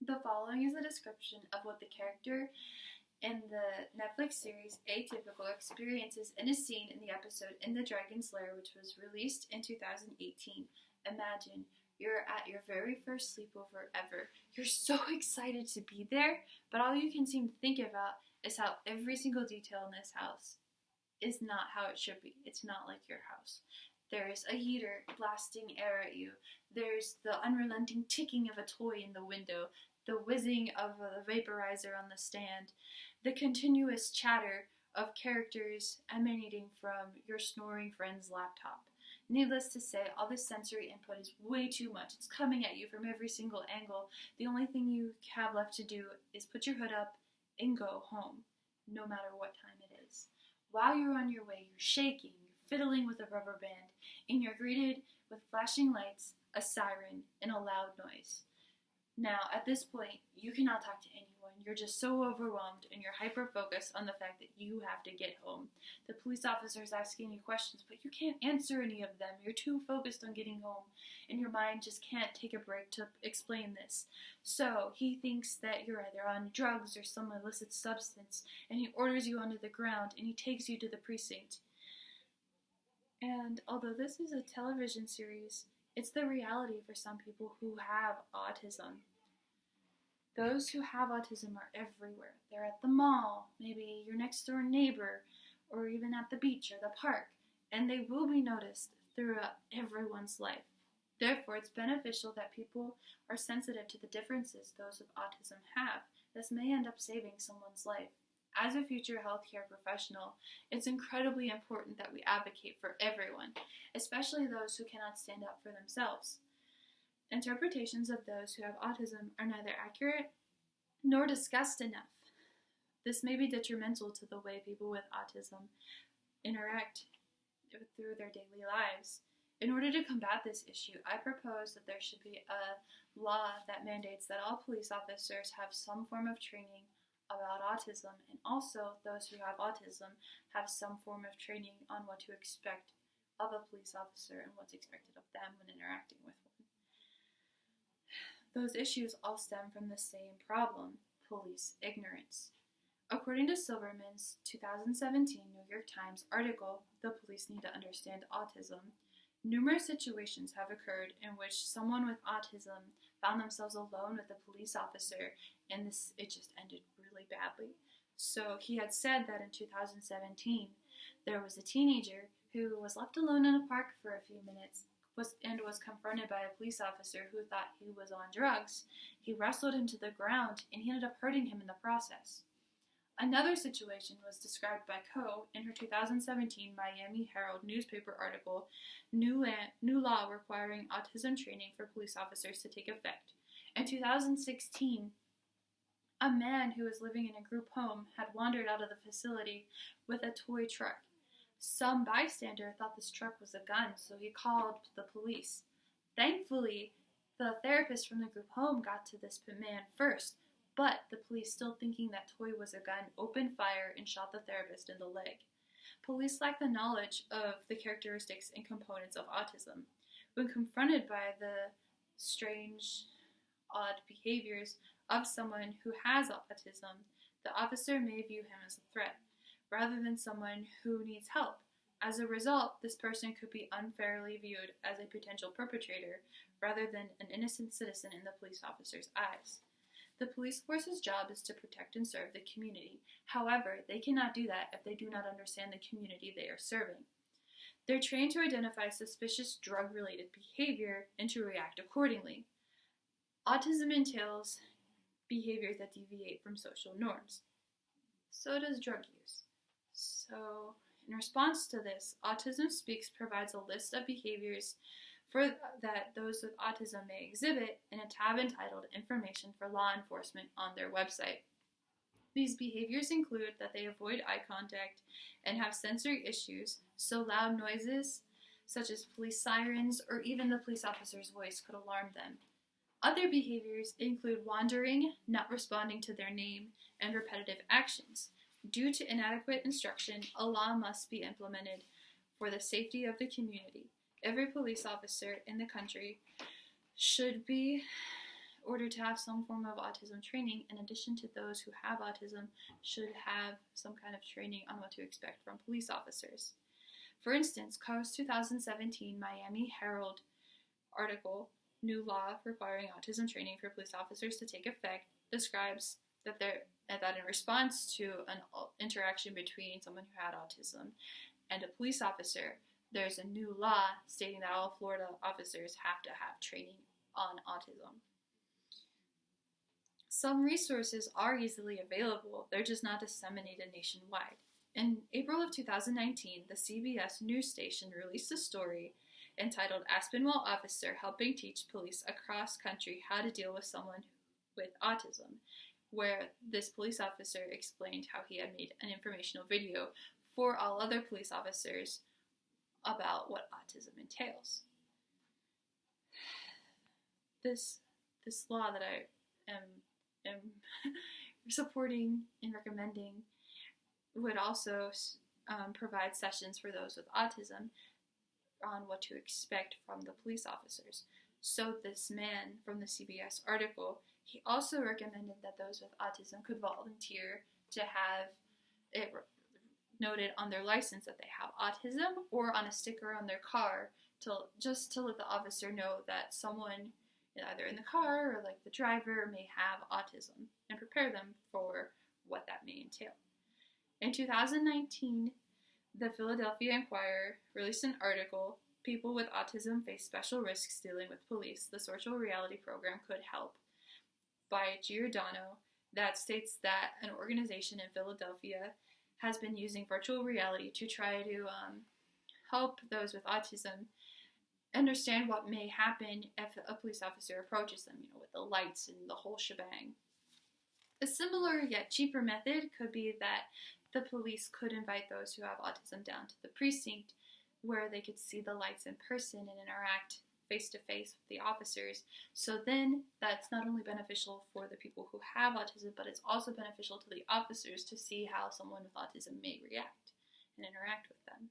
The following is a description of what the character in the Netflix series Atypical experiences in a scene in the episode In the Dragon's Lair, which was released in 2018. Imagine you're at your very first sleepover ever. You're so excited to be there, but all you can seem to think about is how every single detail in this house is not how it should be. It's not like your house. There's a heater blasting air at you. There's the unrelenting ticking of a toy in the window, the whizzing of a vaporizer on the stand, the continuous chatter of characters emanating from your snoring friend's laptop. Needless to say, all this sensory input is way too much. It's coming at you from every single angle. The only thing you have left to do is put your hood up and go home, no matter what time it is. While you're on your way, you're shaking, you're fiddling with a rubber band, and you're greeted with flashing lights, a siren, and a loud noise. Now, at this point, you cannot talk to anyone. You're just so overwhelmed, and you're hyper-focused on the fact that you have to get home. The police officer is asking you questions, but you can't answer any of them. You're too focused on getting home, and your mind just can't take a break to explain this. So, he thinks that you're either on drugs or some illicit substance, and he orders you onto the ground, and he takes you to the precinct. And although this is a television series, it's the reality for some people who have autism. Those who have autism are everywhere. They're at the mall, maybe your next door neighbor, or even at the beach or the park, and they will be noticed throughout everyone's life. Therefore, it's beneficial that people are sensitive to the differences those with autism have. This may end up saving someone's life. As a future healthcare professional, it's incredibly important that we advocate for everyone, especially those who cannot stand up for themselves. Interpretations of those who have autism are neither accurate nor discussed enough. This may be detrimental to the way people with autism interact through their daily lives. In order to combat this issue, I propose that there should be a law that mandates that all police officers have some form of training about autism, and also those who have autism have some form of training on what to expect of a police officer and what's expected of them when interacting with one. Those issues all stem from the same problem: police ignorance. According to Silverman's 2017 New York Times article, The Police Need to Understand Autism, numerous situations have occurred in which someone with autism found themselves alone with a police officer, and it just ended really badly. So he had said that in 2017, there was a teenager who was left alone in a park for a few minutes and was confronted by a police officer who thought he was on drugs. He wrestled him to the ground, and he ended up hurting him in the process. Another situation was described by Coe in her 2017 Miami Herald newspaper article, New Law Requiring Autism Training for Police Officers to Take Effect. In 2016, a man who was living in a group home had wandered out of the facility with a toy truck. Some bystander thought this truck was a gun, so he called the police. Thankfully, the therapist from the group home got to this man first, but the police, still thinking that toy was a gun, opened fire and shot the therapist in the leg. Police lack the knowledge of the characteristics and components of autism. When confronted by the strange, odd behaviors of someone who has autism, the officer may view him as a threat, rather than someone who needs help. As a result, this person could be unfairly viewed as a potential perpetrator, rather than an innocent citizen in the police officer's eyes. The police force's job is to protect and serve the community. However, they cannot do that if they do not understand the community they are serving. They're trained to identify suspicious drug-related behavior and to react accordingly. Autism entails behaviors that deviate from social norms. So does drug use. So, in response to this, Autism Speaks provides a list of behaviors that those with autism may exhibit in a tab entitled Information for Law Enforcement on their website. These behaviors include that they avoid eye contact and have sensory issues, so loud noises such as police sirens or even the police officer's voice could alarm them. Other behaviors include wandering, not responding to their name, and repetitive actions. Due to inadequate instruction, a law must be implemented for the safety of the community. Every police officer in the country should be order to have some form of autism training, in addition to those who have autism, should have some kind of training on what to expect from police officers. For instance, CAS 2017 Miami Herald article, New Law Requiring Autism Training for Police Officers to Take Effect, describes that in response to an interaction between someone who had autism and a police officer, there's a new law stating that all Florida officers have to have training on autism. Some resources are easily available, they're just not disseminated nationwide. In April of 2019, the CBS news station released a story entitled Aspinwall Officer Helping Teach Police Across Country How to Deal with Someone with Autism, where this police officer explained how he had made an informational video for all other police officers about what autism entails. This law that I am supporting and recommending would also provide sessions for those with autism on what to expect from the police officers. So this man from the CBS article, he also recommended that those with autism could volunteer to have it noted on their license that they have autism, or on a sticker on their car, just to let the officer know that someone either in the car or like the driver may have autism, and prepare them for what that may entail. In 2019, the Philadelphia Inquirer released an article, People with Autism Face Special Risks Dealing with Police, the Virtual Reality Program Could Help, by Giordano, that states that an organization in Philadelphia has been using virtual reality to try to help those with autism understand what may happen if a police officer approaches them, with the lights and the whole shebang. A similar yet cheaper method could be that the police could invite those who have autism down to the precinct, where they could see the lights in person and interact face-to-face with the officers. So then that's not only beneficial for the people who have autism, but it's also beneficial to the officers to see how someone with autism may react and interact with them.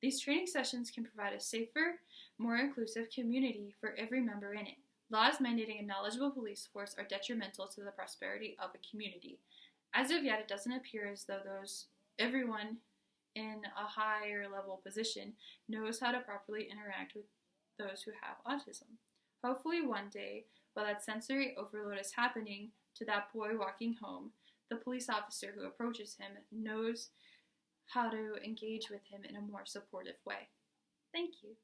These training sessions can provide a safer, more inclusive community for every member in it. Laws mandating a knowledgeable police force are detrimental to the prosperity of a community. As of yet, it doesn't appear as though everyone in a higher level position knows how to properly interact with those who have autism. Hopefully one day, while that sensory overload is happening to that boy walking home, the police officer who approaches him knows how to engage with him in a more supportive way. Thank you.